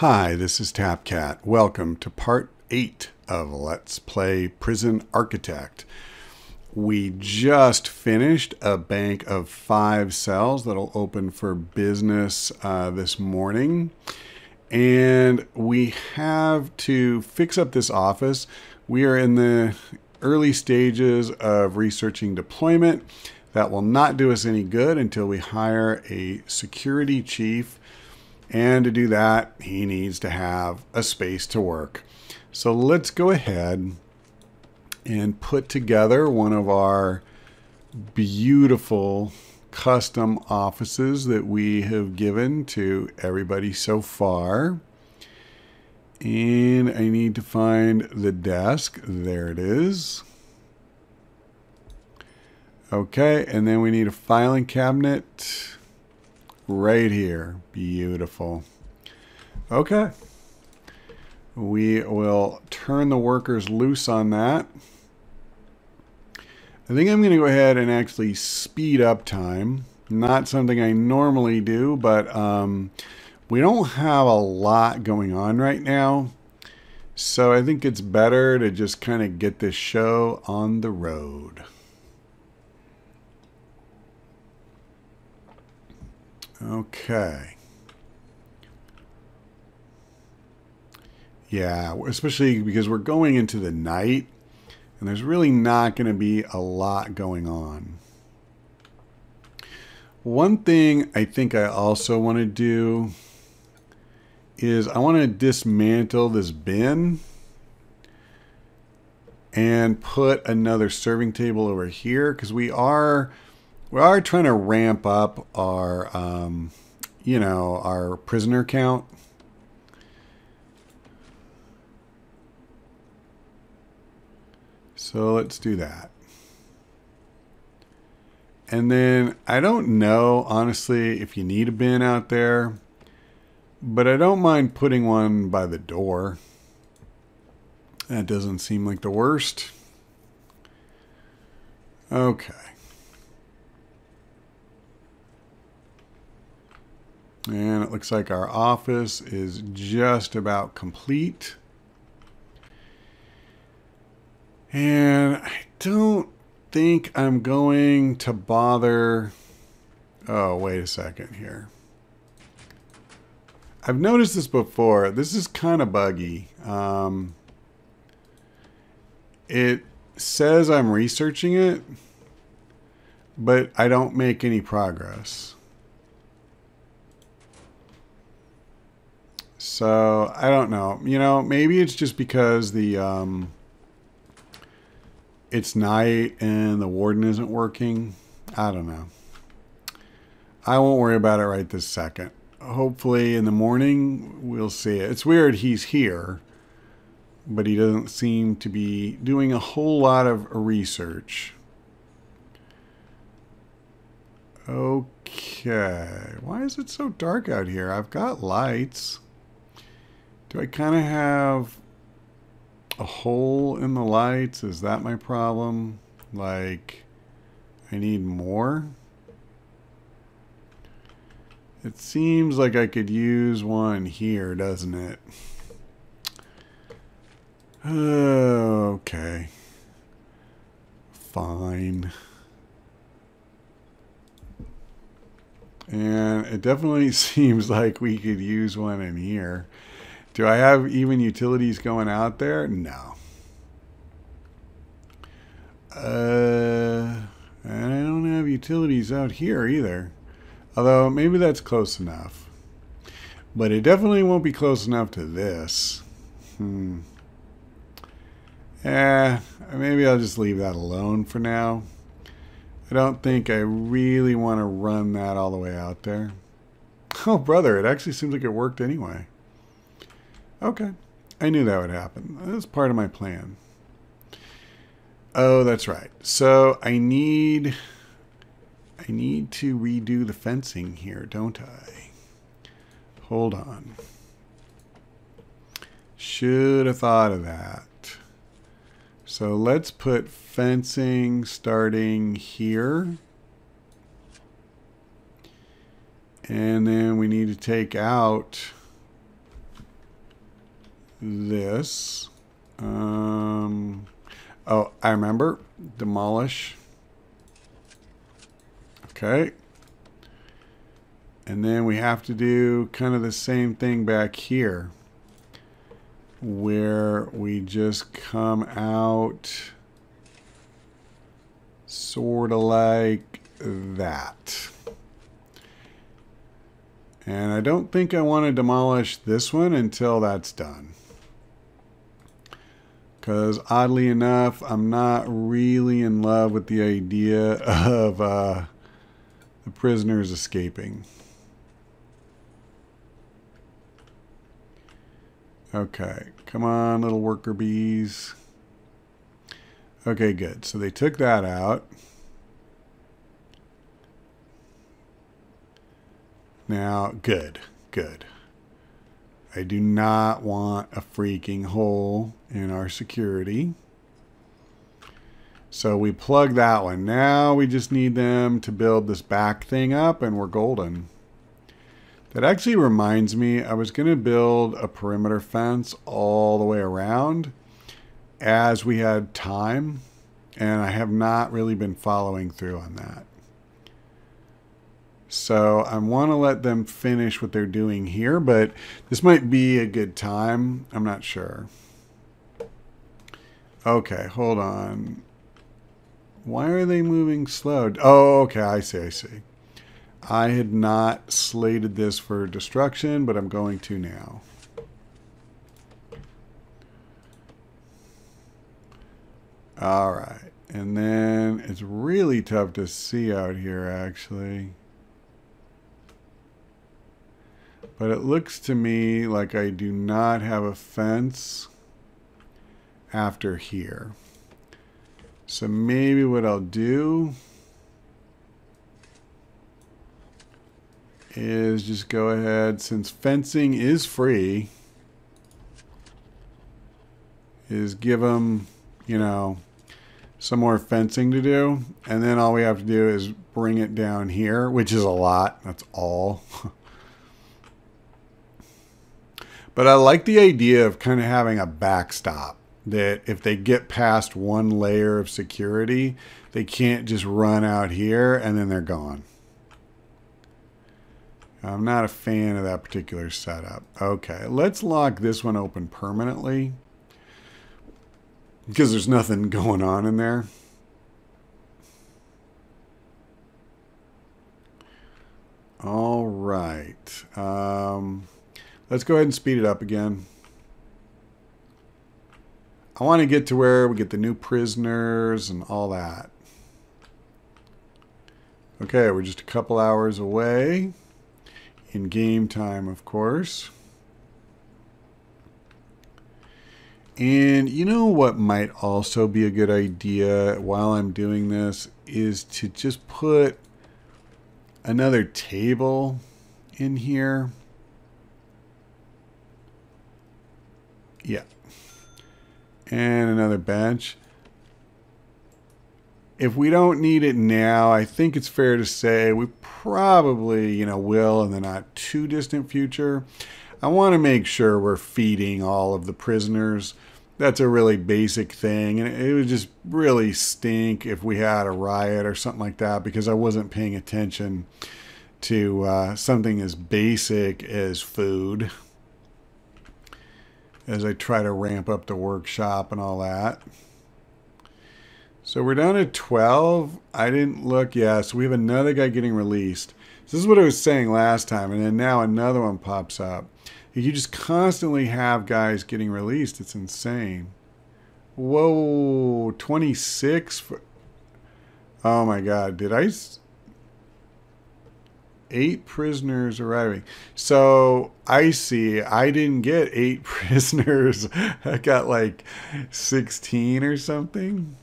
Hi, this is TapCat. Welcome to part 8 of Let's Play Prison Architect. We just finished a bank of 5 cells that'll open for business this morning. And we have to fix up this office. We are in the early stages of researching deployment. That will not do us any good until we hire a security chief. And to do that, he needs to have a space to work. So let's go ahead and put together one of our beautiful custom offices that we have given to everybody so far. And I need to find the desk. There it is. Okay, and then we need a filing cabinet right here. Beautiful. Okay. We will turn the workers loose on that. I think I'm going to go ahead and actually speed up time. Not something I normally do, but we don't have a lot going on right now. So I think it's better to just kind of get this show on the road. Okay. Yeah, especially because we're going into the night and there's really not going to be a lot going on. One thing I think I also want to do is I want to dismantle this bin and put another serving table over here because we are trying to ramp up our our prisoner count. So let's do that. And then I don't know, honestly, if you need a bin out there, but I don't mind putting one by the door. That doesn't seem like the worst. Okay. And it looks like our office is just about complete. And I don't think I'm going to bother. Oh, wait a second here. I've noticed this before. This is kind of buggy. It says I'm researching it, but I don't make any progress. So I don't know. Maybe it's just because the it's night and the warden isn't working. I don't know. I won't worry about it right this second. Hopefully in the morning we'll see it. It's weird he's here, but he doesn't seem to be doing a whole lot of research. Okay. Why is it so dark out here? I've got lights. Do I kind of have a hole in the lights? Is that my problem? Like, I need more? It seems like I could use one here, doesn't it? Okay. Fine. And it definitely seems like we could use one in here. Do I have even utilities going out there? No. I don't have utilities out here either. Although maybe that's close enough. But it definitely won't be close enough to this. Maybe I'll just leave that alone for now. I don't think I really want to run that all the way out there. Oh, brother, it actually seems like it worked anyway. Okay. I knew that would happen. That's part of my plan. Oh, that's right. So I need to redo the fencing here, don't I? Hold on. Should have thought of that. So let's put fencing starting here. And then we need to take out this. Oh, I remember. Demolish. Okay. And then we have to do kind of the same thing back here, where we just come out sort of like that. And I don't think I want to demolish this one until that's done. Because oddly enough, I'm not really in love with the idea of the prisoners escaping. Okay, come on, little worker bees. Okay, good. So they took that out. Now, good, good. I do not want a freaking hole in our security. So we plug that one. Now we just need them to build this back thing up and we're golden. That actually reminds me, I was going to build a perimeter fence all the way around as we had time, and I have not really been following through on that. So I want to let them finish what they're doing here, but this might be a good time. I'm not sure. Okay, hold on. Why are they moving slow? Oh, okay, I see, I see. I had not slated this for destruction, but I'm going to now. All right. And then it's really tough to see out here, actually. But it looks to me like I do not have a fence after here. So maybe what I'll do is just go ahead, since fencing is free, is give them, you know, some more fencing to do. And then all we have to do is bring it down here, which is a lot. That's all. But I like the idea of kind of having a backstop, that if they get past one layer of security, they can't just run out here and then they're gone. I'm not a fan of that particular setup. Okay, let's lock this one open permanently because there's nothing going on in there. All right. Let's go ahead and speed it up again. I want to get to where we get the new prisoners and all that. Okay, we're just a couple hours away. In game time, of course. And you know what might also be a good idea while I'm doing this is to just put another table in here. Yeah. And another bench. If we don't need it now, I think it's fair to say we probably, will in the not too distant future. I want to make sure we're feeding all of the prisoners. That's a really basic thing, and it would just really stink if we had a riot or something like that because I wasn't paying attention to something as basic as food as I try to ramp up the workshop and all that. So we're down at 12. I didn't look. Yeah, so we have another guy getting released. This is what I was saying last time, and then now another one pops up. You just constantly have guys getting released. It's insane. Whoa, 26? Oh my God, did I... 8 prisoners arriving. So I see. I didn't get 8 prisoners. I got like 16 or something.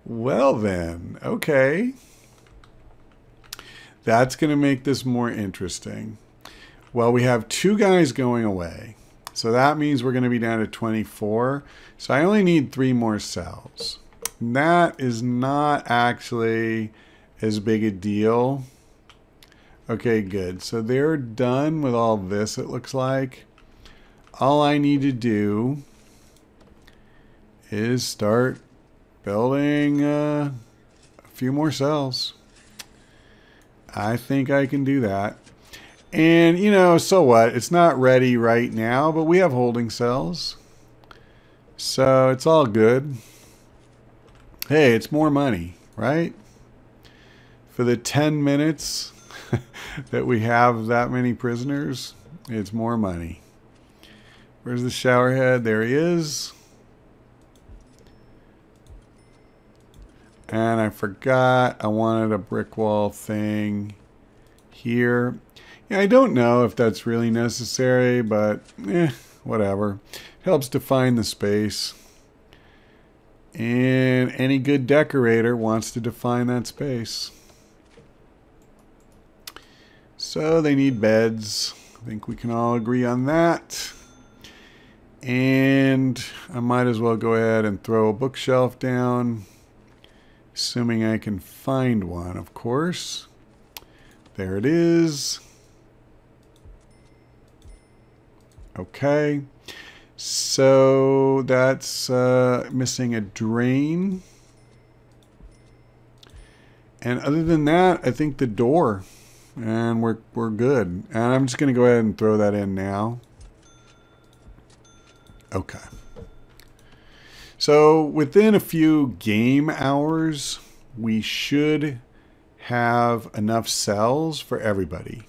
Well then, okay. That's going to make this more interesting. Well, we have 2 guys going away. So that means we're going to be down to 24. So I only need 3 more cells. That is not actually as big a deal. Okay, good. So they're done with all this, it looks like. all I need to do is start building a few more cells. I think I can do that. And, you know, so what? It's not ready right now, but we have holding cells. So it's all good. Hey, it's more money, right? For the 10 minutes that we have that many prisoners, it's more money. Where's the shower head? There he is. And I forgot I wanted a brick wall thing here. Yeah, I don't know if that's really necessary, but whatever. Helps define the space. And any good decorator wants to define that space. So they need beds. I think we can all agree on that. And I might as well go ahead and throw a bookshelf down. Assuming I can find one, of course. There it is. Okay. So that's missing a drain. And other than that, I think the door. And we're good. And I'm just going to go ahead and throw that in now. Okay. So within a few game hours, we should have enough cells for everybody.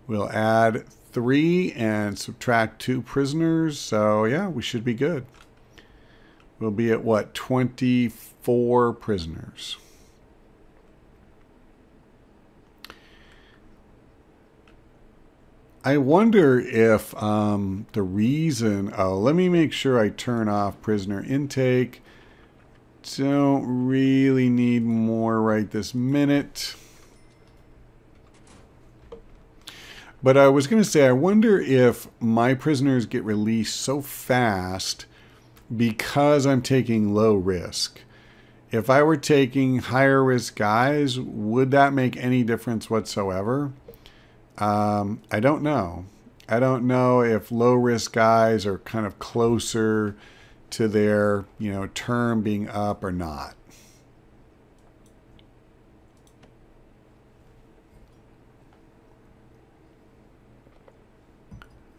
We'll add 3 and subtract 2 prisoners. So yeah, we should be good. We'll be at what? 24 prisoners. I wonder if the reason... Oh, let me make sure I turn off prisoner intake. Don't really need more right this minute. But I was going to say, I wonder if my prisoners get released so fast because I'm taking low risk. If I were taking higher risk guys, would that make any difference whatsoever? I don't know. I don't know if low risk guys are kind of closer to their, term being up or not.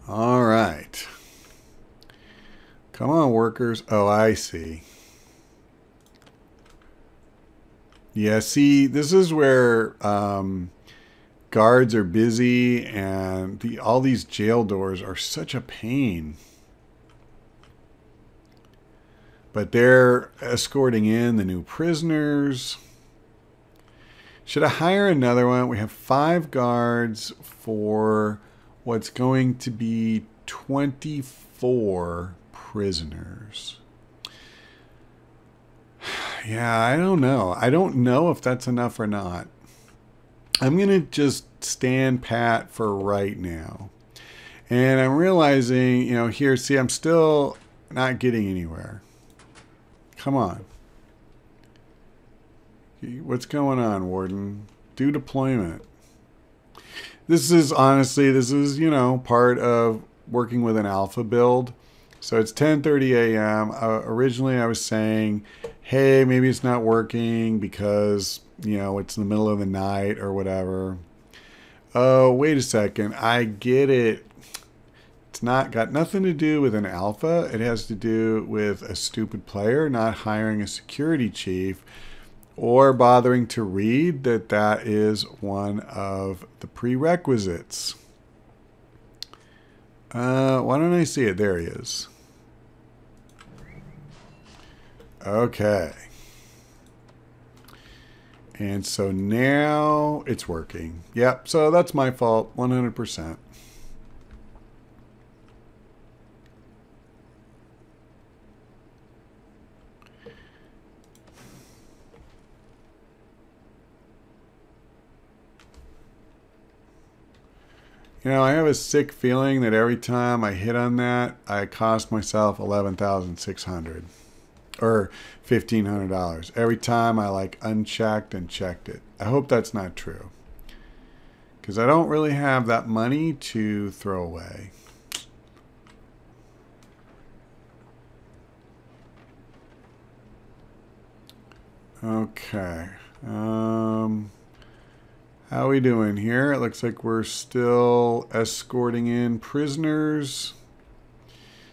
All right. Come on, workers. Oh, I see. Yeah, see, this is where guards are busy and all these jail doors are such a pain. But they're escorting in the new prisoners. Should I hire another one? We have 5 guards for what's going to be 24 prisoners. Yeah, I don't know. I don't know if that's enough or not. I'm going to just stand pat for right now. And I'm realizing, here, see, I'm still not getting anywhere. Come on. What's going on, Warden? Do deployment. This is, honestly, part of working with an alpha build. So it's 10:30 a.m. Originally, I was saying, hey, maybe it's not working because, it's in the middle of the night or whatever. Oh, wait a second. I get it. It's got nothing to do with an alpha. It has to do with a stupid player not hiring a security chief or bothering to read that is one of the prerequisites. Why don't I see it? There he is. Okay. And so now it's working. Yep, so that's my fault, 100%. I have a sick feeling that every time I hit on that, I cost myself $11,600 or $1,500 every time I unchecked and checked it. I hope that's not true, because I don't really have that money to throw away. Okay. How we doing here? It looks like we're still escorting in prisoners.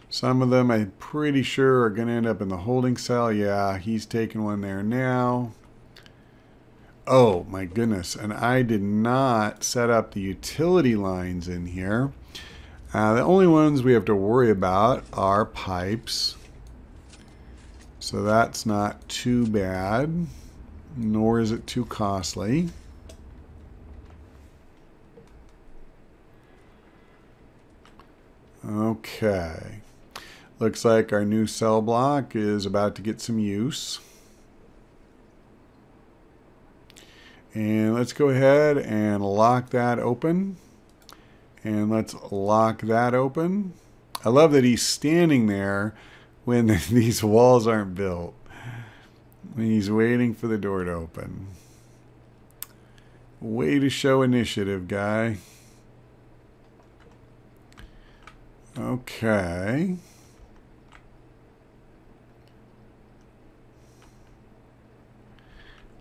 Some of them I'm pretty sure are going to end up in the holding cell. Yeah, he's taking one there now. Oh my goodness, and I did not set up the utility lines in here. The only ones we have to worry about are pipes. So that's not too bad, nor is it too costly. Okay. Looks like our new cell block is about to get some use. And let's go ahead and lock that open. And let's lock that open. I love that he's standing there when these walls aren't built. He's waiting for the door to open. Way to show initiative, guy. Okay.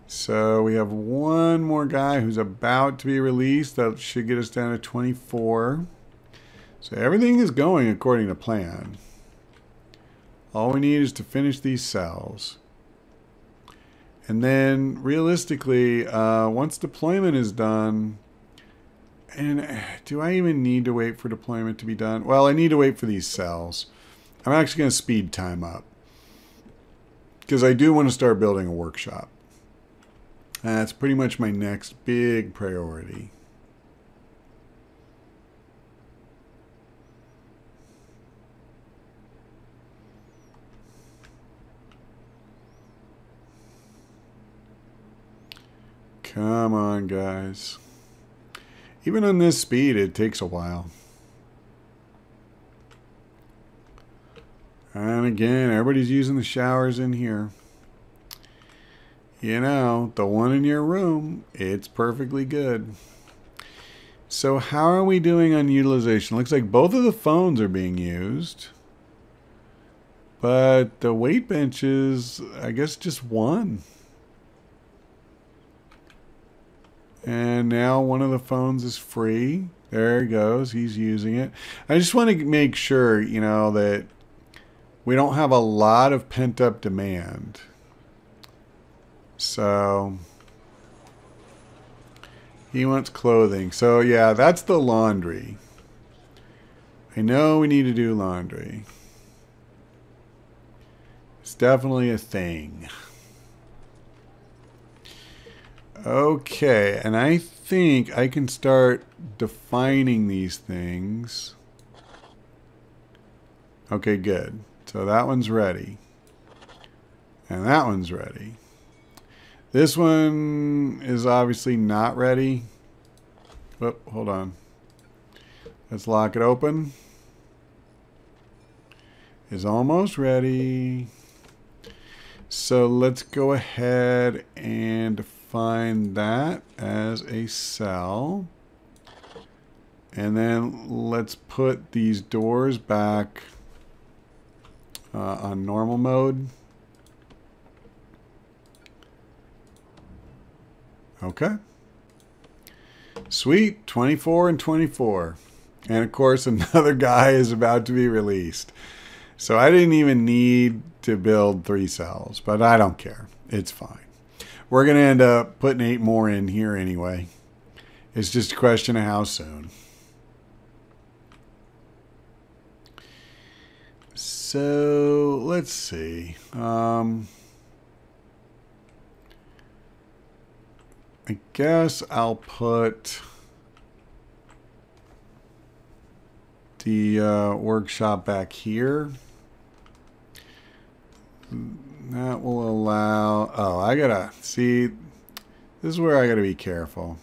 So we have one more guy who's about to be released. That should get us down to 24. So everything is going according to plan. All we need is to finish these cells. And then realistically, once deployment is done, and do I even need to wait for deployment to be done? Well, I need to wait for these cells. I'm actually going to speed time up because I do want to start building a workshop. That's pretty much my next big priority. Come on, guys. Even on this speed, it takes a while. And again, everybody's using the showers in here. You know, the one in your room, it's perfectly good. So how are we doing on utilization? Looks like both of the phones are being used. But the weight benches, I guess just one. And now one of the phones is free. There he goes. He's using it. I just want to make sure, you know, that we don't have a lot of pent-up demand. So he wants clothing. So yeah, that's the laundry. I know we need to do laundry. It's definitely a thing. Okay, and I think I can start defining these things. Okay, good. So that one's ready. And that one's ready. This one is obviously not ready. Whoop, hold on. Let's lock it open. Is almost ready. So let's go ahead and define that as a cell. And then let's put these doors back on normal mode. Okay. Sweet. 24 and 24. And of course, another guy is about to be released. So I didn't even need to build 3 cells, but I don't care. It's fine. We're going to end up putting 8 more in here anyway. It's just a question of how soon. So let's see. I guess I'll put the workshop back here. That will allow... Oh, I gotta... See, this is where I gotta be careful.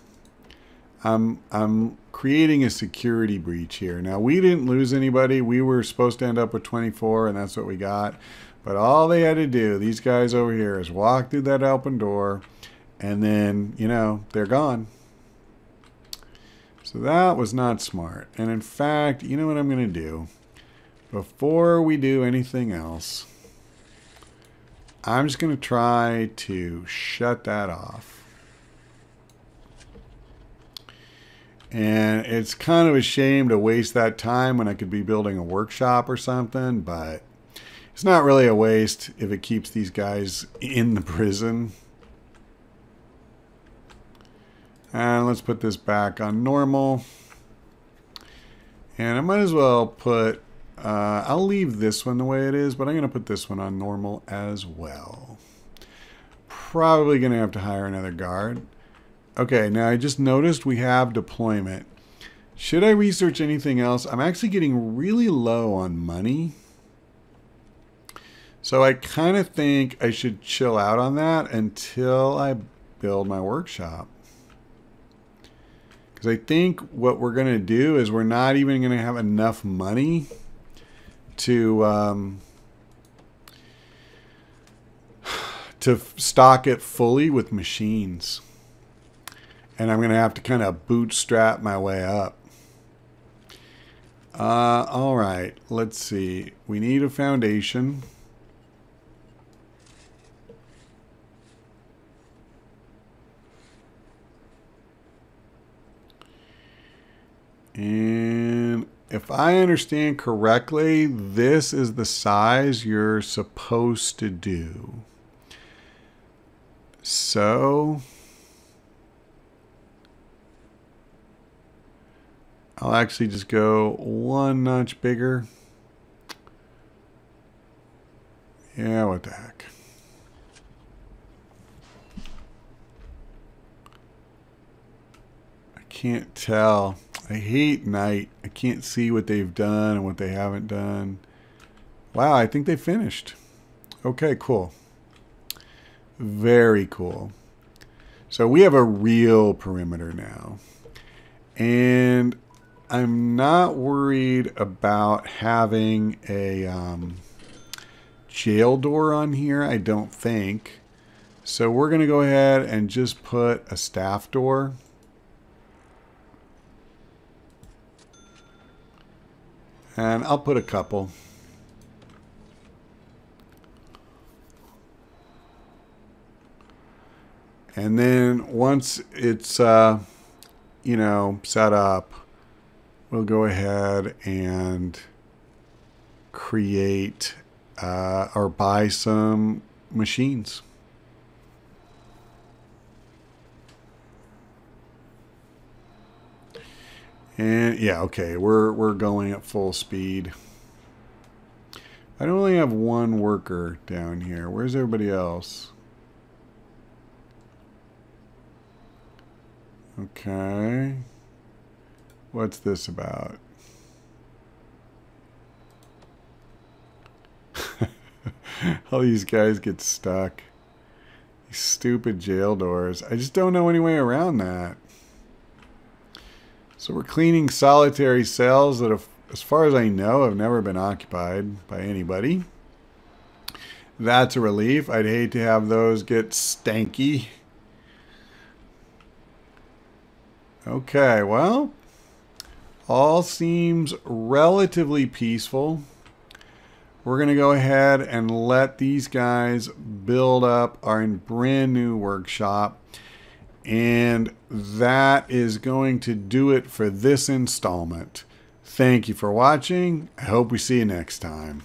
I'm creating a security breach here. Now, we didn't lose anybody. We were supposed to end up with 24, and that's what we got. But all they had to do, these guys over here, is walk through that open door, and then, you know, they're gone. So that was not smart. And in fact, you know what I'm going to do? Before we do anything else, I'm just going to try to shut that off. And it's kind of a shame to waste that time when I could be building a workshop or something, but it's not really a waste if it keeps these guys in the prison. And let's put this back on normal. And I might as well put, I'll leave this one the way it is, but I'm going to put this one on normal as well. Probably going to have to hire another guard. Okay, now I just noticed we have deployment. Should I research anything else? I'm actually getting really low on money. So I kind of think I should chill out on that until I build my workshop. Because I think what we're going to do is we're not even going to have enough money to stock it fully with machines. And I'm going to have to kind of bootstrap my way up. All right, let's see. We need a foundation. And if I understand correctly, this is the size you're supposed to do. So I'll actually just go one notch bigger. Yeah, what the heck. I can't tell. I hate night. I can't see what they've done and what they haven't done. Wow, I think they finished. Okay, cool. Very cool. So we have a real perimeter now. And I'm not worried about having a jail door on here, I don't think. So we're going to go ahead and just put a staff door. And I'll put a couple. And then once it's, you know, set up, we'll go ahead and create or buy some machines. And yeah, okay, we're going at full speed. I only have one worker down here. Where's everybody else? Okay. What's this about? All these guys get stuck. These stupid jail doors. I just don't know any way around that. So we're cleaning solitary cells that, have, as far as I know, have never been occupied by anybody. That's a relief. I'd hate to have those get stanky. Okay, well, all seems relatively peaceful. We're going to go ahead and let these guys build up our brand new workshop. And that is going to do it for this installment. Thank you for watching. I hope we see you next time.